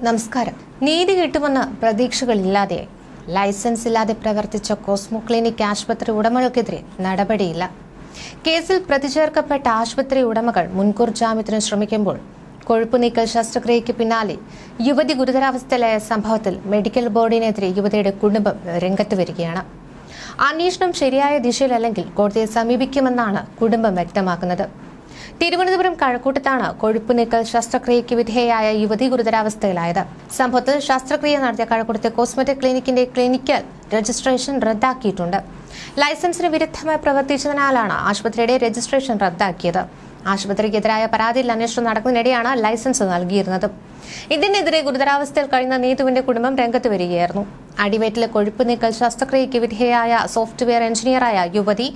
നമസ്കാരം. നീതി കിട്ടുമെന്ന പ്രതീക്ഷകളില്ലാതെ ലൈസൻസ് ഇല്ലാതെ പ്രവർത്തിച്ച കോസ്മോ ക്ലിനിക് ആശുപത്രി ഉടമകൾക്കെതിരെ നടപടിയില്ല. കേസിൽ പ്രതിചേർക്കപ്പെട്ട ആശുപത്രി ഉടമകൾ മുൻകൂർ ജാമ്യത്തിന് ശ്രമിക്കുമ്പോൾ കൊഴുപ്പ് നീക്കൽ ശസ്ത്രക്രിയയ്ക്ക് പിന്നാലെ യുവതി ഗുരുതരാവസ്ഥയിലായ സംഭവത്തിൽ മെഡിക്കൽ ബോർഡിനെതിരെ യുവതിയുടെ കുടുംബം രംഗത്ത് വരികയാണ്. അന്വേഷണം ശരിയായ ദിശയിലല്ലെങ്കിൽ കോടതിയെ സമീപിക്കുമെന്നാണ് കുടുംബം വ്യക്തമാക്കുന്നത്. തിരുവനന്തപുരം കഴക്കൂട്ടത്താണ് കൊഴുപ്പ് നീക്കൽ ശസ്ത്രക്രിയയ്ക്ക് വിധേയയായ യുവതി ഗുരുതരാവസ്ഥയിലായത്. സംഭവത്തിൽ ശസ്ത്രക്രിയ നടത്തിയ കഴക്കൂട്ടത്തെ കോസ്മെറ്റിക് ക്ലിനിക്കിന്റെ ക്ലിനിക്കൽ രജിസ്ട്രേഷൻ റദ്ദാക്കിയിട്ടുണ്ട്. ലൈസൻസിന് വിരുദ്ധമായി പ്രവർത്തിച്ചതിനാലാണ് ആശുപത്രിയുടെ രജിസ്ട്രേഷൻ റദ്ദാക്കിയത്. ആശുപത്രിക്കെതിരായ പരാതിയിൽ അന്വേഷണം നടക്കുന്നതിനിടെയാണ് ലൈസൻസ് നൽകിയിരുന്നത്. ഇതിനെതിരെ ഗുരുതരാവസ്ഥയിൽ കഴിയുന്ന നീതുവിന്റെ കുടുംബം രംഗത്ത് വരികയായിരുന്നു. അടിവയറ്റിലെ കൊഴുപ്പ് നീക്കൽ ശസ്ത്രക്രിയയ്ക്ക് വിധേയയായ സോഫ്റ്റ്വെയർ എഞ്ചിനീയറായ യുവതി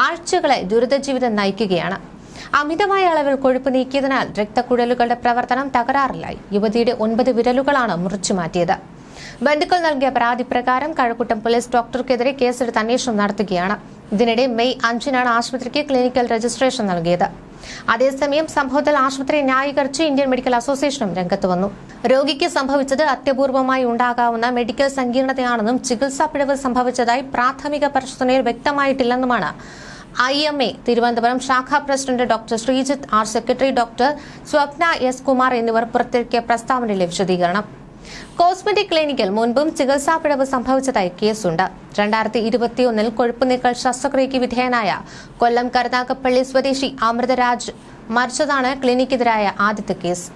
ആഴ്ചകളെ ദുരിതജീവിതം നയിക്കുകയാണ്. അമിതമായ അളവിൽ കൊഴുപ്പ് നീക്കിയതിനാൽ രക്തക്കുഴലുകളുടെ പ്രവർത്തനം തകരാറിലായി. യുവതിയുടെ 9 വിരലുകളാണ് മുറിച്ചു മാറ്റിയത്. ബന്ധുക്കൾ നൽകിയ പരാതി പ്രകാരം കഴക്കൂട്ടം പോലീസ് ഡോക്ടർക്കെതിരെ കേസെടുത്ത് അന്വേഷണം നടത്തുകയാണ്. ഇതിനിടെ മെയ് 5-നാണ് ആശുപത്രിക്ക് ക്ലിനിക്കൽ രജിസ്ട്രേഷൻ നൽകിയത്. അതേസമയം സംഭവത്തിൽ ആശുപത്രി ന്യായീകരിച്ച് ഇന്ത്യൻ മെഡിക്കൽ അസോസിയേഷനും രംഗത്ത് വന്നു. രോഗിക്ക് സംഭവിച്ചത് അത്യപൂർവമായി ഉണ്ടാകാവുന്ന മെഡിക്കൽ സങ്കീർണതയാണെന്നും ചികിത്സാ പിഴവ് സംഭവിച്ചതായി പ്രാഥമിക പരിശോധനയിൽ വ്യക്തമായിട്ടില്ലെന്നുമാണ് IMA തിരുവനന്തപുരം ശാഖാ president doctor Sreejith R, secretary doctor Swapna S Kumar എന്നിവർ പുറത്തിറക്കിയ പ്രസ്താവനയിലെ വിശദീകരണം. കോസ്മെറ്റിക് ക്ലിനിക്കിൽ മുൻപും ചികിത്സാ പിഴവ് സംഭവിച്ചതായി കേസുണ്ട്. 2021 കൊഴുപ്പ് നീക്കൽ ശസ്ത്രക്രിയയ്ക്ക് വിധേയനായ കൊല്ലം കരുനാഗപ്പള്ളി സ്വദേശി അമൃതരാജ് മരിച്ചതാണ് ക്ലിനിക്കെതിരായ ആദ്യത്തെ case.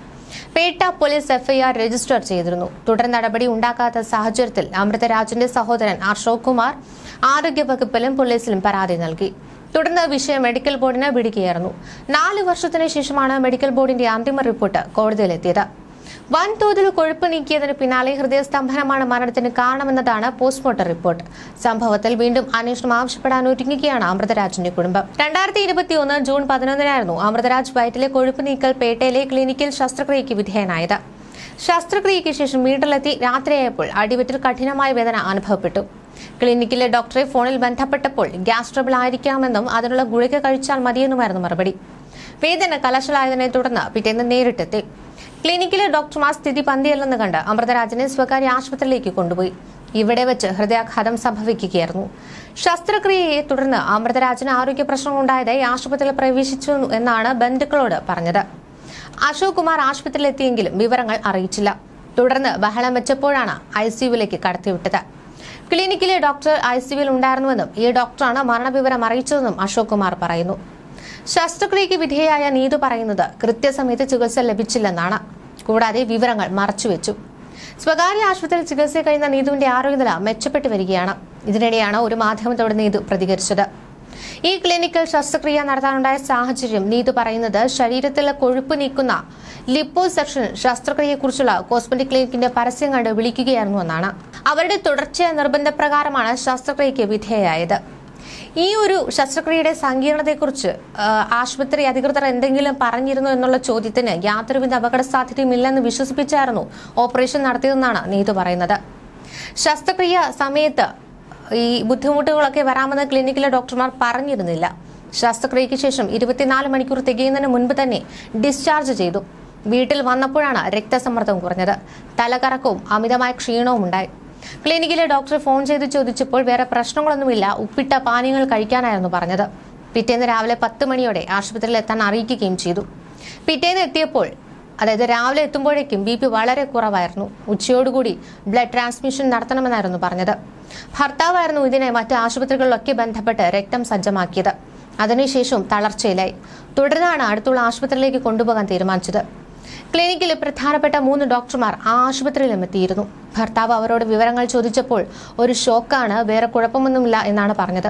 Petta police FIR register ചെയ്തിരുന്നു. തുടർ നടപടി ഉണ്ടാകാത്ത സാഹചര്യത്തിൽ അമൃതരാജിന്റെ സഹോദരൻ അശോക് കുമാർ ആരോഗ്യവകുപ്പിലും പോലീസിലും പരാതി നൽകി. തുടർന്ന് വിഷയം മെഡിക്കൽ ബോർഡിന് വിടുകയായിരുന്നു. 4 വർഷത്തിന് ശേഷമാണ് മെഡിക്കൽ ബോർഡിന്റെ അന്തിമ റിപ്പോർട്ട് കോടതിയിലെത്തിയത്. വൻതോതിൽ കൊഴുപ്പ് നീക്കിയതിന് പിന്നാലെ ഹൃദയസ്തംഭനമാണ് മരണത്തിന് കാരണമെന്നതാണ് പോസ്റ്റ്മോർട്ടം റിപ്പോർട്ട്. സംഭവത്തിൽ വീണ്ടും അന്വേഷണം ആവശ്യപ്പെടാൻ ഒരുങ്ങുകയാണ് അമൃതരാജിന്റെ കുടുംബം. 2021 ജൂൺ 11-നായിരുന്നു അമൃതരാജ് വയറ്റിലെ കൊഴുപ്പ് നീക്കൽ പേട്ടയിലെ ക്ലിനിക്കിൽ ശസ്ത്രക്രിയയ്ക്ക് വിധേയനായത്. ശസ്ത്രക്രിയയ്ക്ക് ശേഷം വീട്ടിലെത്തി രാത്രിയായപ്പോൾ അടിവയറ്റിൽ കഠിനമായ വേദന അനുഭവപ്പെട്ടു. ക്ലിനിക്കിലെ ഡോക്ടറെ ഫോണിൽ ബന്ധപ്പെട്ടപ്പോൾ ഗ്യാസ് ട്രബിൾ ആയിരിക്കാമെന്നും അതിനുള്ള ഗുളിക കഴിച്ചാൽ മതിയെന്നുമായിരുന്നു മറുപടി. വേദന കലശലായതിനെ തുടർന്ന് പിറ്റേന്ന് നേരിട്ടെത്തി. ക്ലിനിക്കിലെ ഡോക്ടർമാർ സ്ഥിതി പന്തിയല്ലെന്ന് കണ്ട് അമൃതരാജിനെ സ്വകാര്യ ആശുപത്രിയിലേക്ക് കൊണ്ടുപോയി. ഇവിടെ വെച്ച് ഹൃദയാഘാതം സംഭവിക്കുകയായിരുന്നു. ശസ്ത്രക്രിയയെ തുടർന്ന് അമൃതരാജിന് ആരോഗ്യ പ്രശ്നങ്ങളുണ്ടായതായി ആശുപത്രിയിൽ പ്രവേശിച്ചു എന്നാണ് ബന്ധുക്കളോട് പറഞ്ഞത്. അശോക് കുമാർ ആശുപത്രിയിലെത്തിയെങ്കിലും വിവരങ്ങൾ അറിയിച്ചില്ല. തുടർന്ന് ബഹളം വെച്ചപ്പോഴാണ് ICUവിലേക്ക് കടത്തിവിട്ടത്. ക്ലിനിക്കിലെ ഡോക്ടർ ICUവിൽ ഉണ്ടായിരുന്നുവെന്നും ഈ ഡോക്ടറാണ് മരണവിവരം അറിയിച്ചതെന്നും അശോക് കുമാർ പറയുന്നു. ശസ്ത്രക്രിയയ്ക്ക് വിധേയയായ നീതു പറയുന്നത് കൃത്യസമയത്ത് ചികിത്സ ലഭിച്ചില്ലെന്നാണ്. കൂടാതെ വിവരങ്ങൾ മറച്ചുവെച്ചു. സ്വകാര്യ ആശുപത്രിയിൽ ചികിത്സ കഴിയുന്ന നീതുവിന്റെ ആരോഗ്യനില മെച്ചപ്പെട്ടു വരികയാണ്. ഇതിനിടെയാണ് ഒരു മാധ്യമത്തോട് നീതു പ്രതികരിച്ചത്. ഈ ക്ലിനിക്കൽ ശസ്ത്രക്രിയ നടത്താനുണ്ടായ സാഹചര്യം നീതു പറയുന്നത് ശരീരത്തിലെ കൊഴുപ്പ് നീക്കുന്ന ലിപ്പോസെക്ഷൻ ശസ്ത്രക്രിയയെക്കുറിച്ചുള്ള കോസ്മെറ്റിക് ക്ലിനിക്കിന്റെ പരസ്യം കണ്ട് വിളിക്കുകയായിരുന്നു എന്നാണ്. അവരുടെ തുടർച്ചയായ നിർബന്ധപ്രകാരമാണ് ശസ്ത്രക്രിയയ്ക്ക് വിധേയയായത്. ഈ ഒരു ശസ്ത്രക്രിയയുടെ സങ്കീർണതയെക്കുറിച്ച് ആശുപത്രി അധികൃതർ എന്തെങ്കിലും പറഞ്ഞിരുന്നു എന്നുള്ള ചോദ്യത്തിന് യാതൊരുവിധ അപകട സാധ്യതയുമില്ലെന്ന് വിശ്വസിപ്പിച്ചായിരുന്നു ഓപ്പറേഷൻ നടത്തിയതെന്നാണ് നീതു പറയുന്നത്. ശസ്ത്രക്രിയ സമയത്ത് ഈ ബുദ്ധിമുട്ടുകളൊക്കെ വരാമെന്ന് ക്ലിനിക്കിലെ ഡോക്ടർമാർ പറഞ്ഞിരുന്നില്ല. ശസ്ത്രക്രിയയ്ക്ക് ശേഷം 24 മണിക്കൂർ തികയുന്നതിന് മുൻപ് തന്നെ ഡിസ്ചാർജ് ചെയ്തു. വീട്ടിൽ വന്നപ്പോഴാണ് രക്തസമ്മർദ്ദം കുറഞ്ഞത്. തലകറക്കവും അമിതമായ ക്ഷീണവും ഉണ്ടായി. ക്ലിനിക്കിലെ ഡോക്ടറെ ഫോൺ ചെയ്ത് ചോദിച്ചപ്പോൾ വേറെ പ്രശ്നങ്ങളൊന്നുമില്ല, ഉപ്പിട്ട പാനീയങ്ങൾ കഴിക്കാനായിരുന്നു പറഞ്ഞത്. പിറ്റേന്ന് രാവിലെ 10 മണിയോടെ ആശുപത്രിയിൽ എത്താൻ അറിയിക്കുകയും ചെയ്തു. പിറ്റേന്ന് എത്തിയപ്പോൾ അതായത് രാവിലെ എത്തുമ്പോഴേക്കും BP വളരെ കുറവായിരുന്നു. ഉച്ചയോടുകൂടി ബ്ലഡ് ട്രാൻസ്മിഷൻ നടത്തണമെന്നായിരുന്നു പറഞ്ഞത്. ഭർത്താവായിരുന്നു ഇതിനെ മറ്റ് ആശുപത്രികളിലൊക്കെ ബന്ധപ്പെട്ട് രക്തം സജ്ജമാക്കിയത്. അതിനുശേഷം തളർച്ചയിലായി. തുടർന്നാണ് അടുത്തുള്ള ആശുപത്രിയിലേക്ക് കൊണ്ടുപോകാൻ തീരുമാനിച്ചത്. ക്ലിനിക്കിലെ പ്രധാനപ്പെട്ട 3 ഡോക്ടർമാർ ആ ആശുപത്രിയിലും എത്തിയിരുന്നു. ഭർത്താവ് അവരോട് വിവരങ്ങൾ ചോദിച്ചപ്പോൾ ഒരു ഷോക്കാണ്, വേറെ കുഴപ്പമൊന്നുമില്ല എന്നാണ് പറഞ്ഞത്.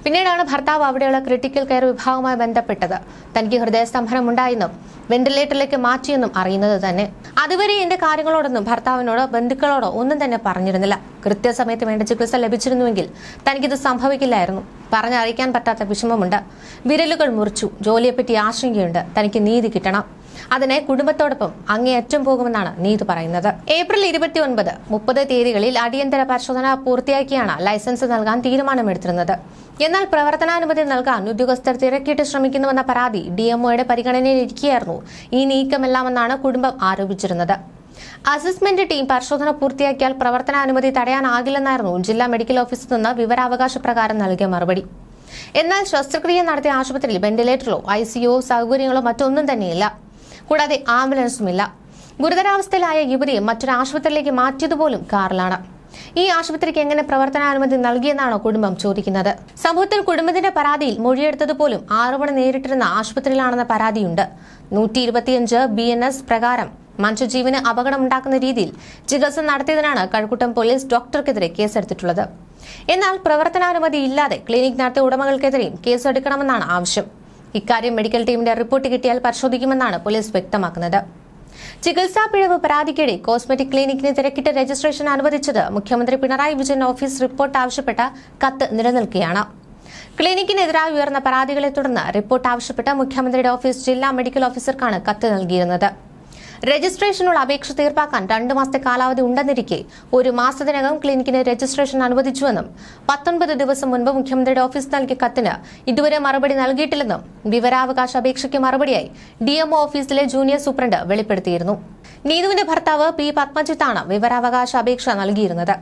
പിന്നീടാണ് ഭർത്താവ് അവിടെയുള്ള ക്രിട്ടിക്കൽ കെയർ വിഭാഗവുമായി ബന്ധപ്പെട്ടത്. തനിക്ക് ഹൃദയസ്തംഭനം ഉണ്ടായെന്നും വെന്റിലേറ്ററിലേക്ക് മാറ്റിയെന്നും അറിയുന്നത് തന്നെ. അതുവരെ എന്റെ കാര്യങ്ങളോടൊന്നും ഭർത്താവിനോടോ ബന്ധുക്കളോടോ ഒന്നും തന്നെ പറഞ്ഞിരുന്നില്ല. കൃത്യസമയത്ത് വേണ്ട ചികിത്സ ലഭിച്ചിരുന്നുവെങ്കിൽ തനിക്കിത് സംഭവിക്കില്ലായിരുന്നു. പറഞ്ഞറിയിക്കാൻ പറ്റാത്ത വിഷമമുണ്ട്. വിരലുകൾ മുറിച്ചു. ജോലിയെപ്പറ്റി ആശങ്കയുണ്ട്. തനിക്ക് നീതി കിട്ടണം. അതിനെ കുടുംബത്തോടൊപ്പം അങ്ങേയറ്റം പോകുമെന്നാണ് നീതു പറയുന്നത്. ഏപ്രിൽ 29, 30 തീയതികളിൽ അടിയന്തര പരിശോധന പൂർത്തിയാക്കിയാണ് ലൈസൻസ് നൽകാൻ തീരുമാനമെടുത്തിരുന്നത്. എന്നാൽ പ്രവർത്തനാനുമതി നൽകാൻ ഉദ്യോഗസ്ഥർ തിരക്കിട്ട് ശ്രമിക്കുന്നുവെന്ന പരാതി DMOയുടെ പരിഗണനയിലിരിക്കുകയായിരുന്നു ഈ നീക്കമെല്ലാമെന്നാണ് കുടുംബം ആരോപിച്ചിരുന്നത്. അസസ്മെന്റ് ടീം പരിശോധന പൂർത്തിയാക്കിയാൽ പ്രവർത്തനാനുമതി തടയാനാകില്ലെന്നായിരുന്നു ജില്ലാ മെഡിക്കൽ ഓഫീസിൽ നിന്ന് വിവരാവകാശ പ്രകാരം നൽകിയ മറുപടി. എന്നാൽ ശസ്ത്രക്രിയ നടത്തിയ ആശുപത്രിയിൽ വെന്റിലേറ്ററോ ICU സൗകര്യങ്ങളോ മറ്റൊന്നും തന്നെയില്ല. കൂടാതെ ആംബുലൻസുമില്ല. ഗുരുതരാവസ്ഥയിലായ യുവതിയെ മറ്റൊരു ആശുപത്രിയിലേക്ക് മാറ്റിയതുപോലും കാറിലാണ്. ഈ ആശുപത്രിക്ക് എങ്ങനെ പ്രവർത്തനാനുമതി നൽകിയെന്നാണോ കുടുംബം ചോദിക്കുന്നത്. സംഭവത്തിൽ കുടുംബത്തിന്റെ പരാതിയിൽ മൊഴിയെടുത്തതുപോലും ആരോപണം നേരിട്ടിരുന്ന ആശുപത്രിയിലാണെന്ന പരാതിയുണ്ട്. 125 BNS പ്രകാരം മനുഷ്യജീവന് അപകടമുണ്ടാക്കുന്ന രീതിയിൽ ചികിത്സ നടത്തിയതിനാണ് കഴക്കൂട്ടം പോലീസ് ഡോക്ടർക്കെതിരെ കേസെടുത്തിട്ടുള്ളത്. എന്നാൽ പ്രവർത്തനാനുമതി ഇല്ലാതെ ക്ലിനിക് നടത്തിയ ഉടമകൾക്കെതിരെയും കേസെടുക്കണമെന്നാണ് ആവശ്യം. ഇക്കാര്യം മെഡിക്കൽ ടീമിന്റെ റിപ്പോർട്ട് കിട്ടിയാൽ പരിശോധിക്കുമെന്നാണ് പോലീസ് വ്യക്തമാക്കുന്നത്. ചികിത്സാ പിഴവ് പരാതിക്കിടെ കോസ്മെറ്റിക് ക്ലിനിക്കിന് തിരക്കിട്ട് രജിസ്ട്രേഷൻ അനുവദിച്ചത് മുഖ്യമന്ത്രി പിണറായി വിജയൻ ഓഫീസ് റിപ്പോർട്ട് ആവശ്യപ്പെട്ട കത്ത് നിലനിൽക്കുകയാണ്. ക്ലിനിക്കിനെതിരായി ഉയർന്ന പരാതികളെ തുടർന്ന് റിപ്പോർട്ട് ആവശ്യപ്പെട്ട മുഖ്യമന്ത്രിയുടെ ഓഫീസ് ജില്ലാ മെഡിക്കൽ ഓഫീസർക്കാണ് കത്ത് നൽകിയിരുന്നത്. രജിസ്ട്രേഷനുള്ള അപേക്ഷ തീർപ്പാക്കാൻ 2 മാസത്തെ കാലാവധി ഉണ്ടെന്നിരിക്കെ 1 മാസത്തിനകം ക്ലിനിക്കിന് രജിസ്ട്രേഷൻ അനുവദിച്ചുവെന്നും 19 ദിവസം മുൻപ് മുഖ്യമന്ത്രിയുടെ ഓഫീസ് നൽകിയ കത്തിന് ഇതുവരെ മറുപടി നൽകിയിട്ടില്ലെന്നും വിവരാവകാശ അപേക്ഷയ്ക്ക് മറുപടിയായി DMO ഓഫീസിലെ ജൂനിയർ സൂപ്രണ്ട് വെളിപ്പെടുത്തിയിരുന്നു. നീതുവിന്റെ ഭർത്താവ് P. പത്മജിത്താണ് വിവരാവകാശ അപേക്ഷ നൽകിയിരുന്നത്.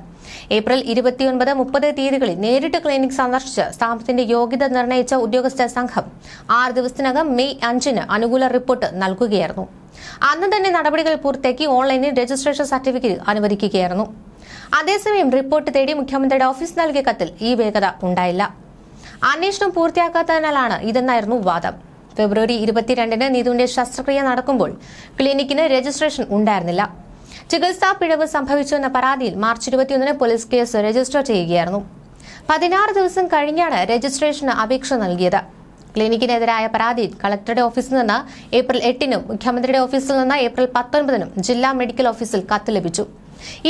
ഏപ്രിൽ 29, 30 തീയതികളിൽ നേരിട്ട് ക്ലിനിക് സന്ദർശിച്ച് സ്ഥാപനത്തിന്റെ യോഗ്യത നിർണയിച്ച ഉദ്യോഗസ്ഥ സംഘം 6 ദിവസത്തിനകം മെയ് 5-ന് അനുകൂല റിപ്പോർട്ട് നൽകുകയായിരുന്നു. അന്ന് തന്നെ നടപടികൾ പൂർത്തിയാക്കി ഓൺലൈനിൽ രജിസ്ട്രേഷൻ സർട്ടിഫിക്കറ്റ് അനുവദിക്കുകയായിരുന്നു. അതേസമയം റിപ്പോർട്ട് തേടി മുഖ്യമന്ത്രിയുടെ ഓഫീസ് നൽകിയ കത്തിൽ ഈ വേഗത ഉണ്ടായില്ല. അന്വേഷണം പൂർത്തിയാക്കാത്തതിനാലാണ് ഇതെന്നായിരുന്നു വാദം. ഫെബ്രുവരി 22-ന് നീതുവിന്റെ ശസ്ത്രക്രിയ നടക്കുമ്പോൾ ക്ലിനിക്കിന് രജിസ്ട്രേഷൻ ഉണ്ടായിരുന്നില്ല. ചികിത്സാ പിഴവ് സംഭവിച്ചുവെന്ന പരാതിയിൽ മാർച്ച് 21-ന് പോലീസ് കേസ് രജിസ്റ്റർ ചെയ്യുകയായിരുന്നു. 16 ദിവസം കഴിഞ്ഞാണ് രജിസ്ട്രേഷന് അപേക്ഷ നൽകിയത്. ക്ലിനിക്കിനെതിരായ പരാതിയിൽ കളക്ടറുടെ ഓഫീസിൽ നിന്ന് ഏപ്രിൽ 8-നും മുഖ്യമന്ത്രിയുടെ ഓഫീസിൽ നിന്ന് ഏപ്രിൽ 19-നും ജില്ലാ മെഡിക്കൽ ഓഫീസിൽ കത്ത് ലഭിച്ചു.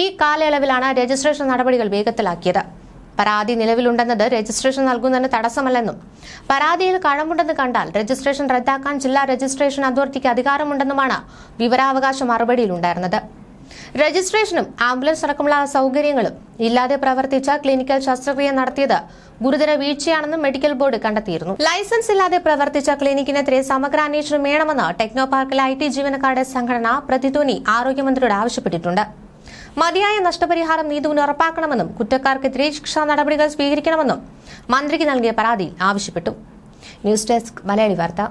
ഈ കാലയളവിലാണ് രജിസ്ട്രേഷൻ നടപടികൾ വേഗത്തിലാക്കിയത്. പരാതി നിലവിലുണ്ടെന്നത് രജിസ്ട്രേഷൻ നൽകുന്നതിന് തടസ്സമല്ലെന്നും പരാതിയിൽ കഴമ്പുണ്ടെന്ന് കണ്ടാൽ രജിസ്ട്രേഷൻ റദ്ദാക്കാൻ ജില്ലാ രജിസ്ട്രേഷൻ അതോറിറ്റിക്ക് അധികാരമുണ്ടെന്നുമാണ് വിവരാവകാശ മറുപടിയിലുണ്ടായിരുന്നത്. രജിസ്ട്രേഷനും ആംബുലൻസ് അടക്കമുള്ള സൗകര്യങ്ങളും ഇല്ലാതെ പ്രവർത്തിച്ച ക്ലിനിക്കൽ ശസ്ത്രക്രിയ നടത്തിയത് ഗുരുതര വീഴ്ചയാണെന്നും മെഡിക്കൽ ബോർഡ് കണ്ടെത്തിയിരുന്നു. ലൈസൻസ് ഇല്ലാതെ പ്രവർത്തിച്ച ക്ലിനിക്കിനെതിരെ സമഗ്ര അന്വേഷണം വേണമെന്ന് ടെക്നോ പാർക്കിലെ IT ജീവനക്കാരുടെ സംഘടന പ്രതിധ്വനി ആരോഗ്യമന്ത്രിയോട് ആവശ്യപ്പെട്ടിട്ടുണ്ട്. മതിയായ നഷ്ടപരിഹാരം നീതുവിന് ഉറപ്പാക്കണമെന്നും കുറ്റക്കാർക്കെതിരെ ശിക്ഷാ നടപടികൾ സ്വീകരിക്കണമെന്നും മന്ത്രിക്ക് നൽകിയ പരാതിയിൽ ആവശ്യപ്പെട്ടു. ന്യൂസ് ഡെസ്ക് മലയാളി വാർത്ത.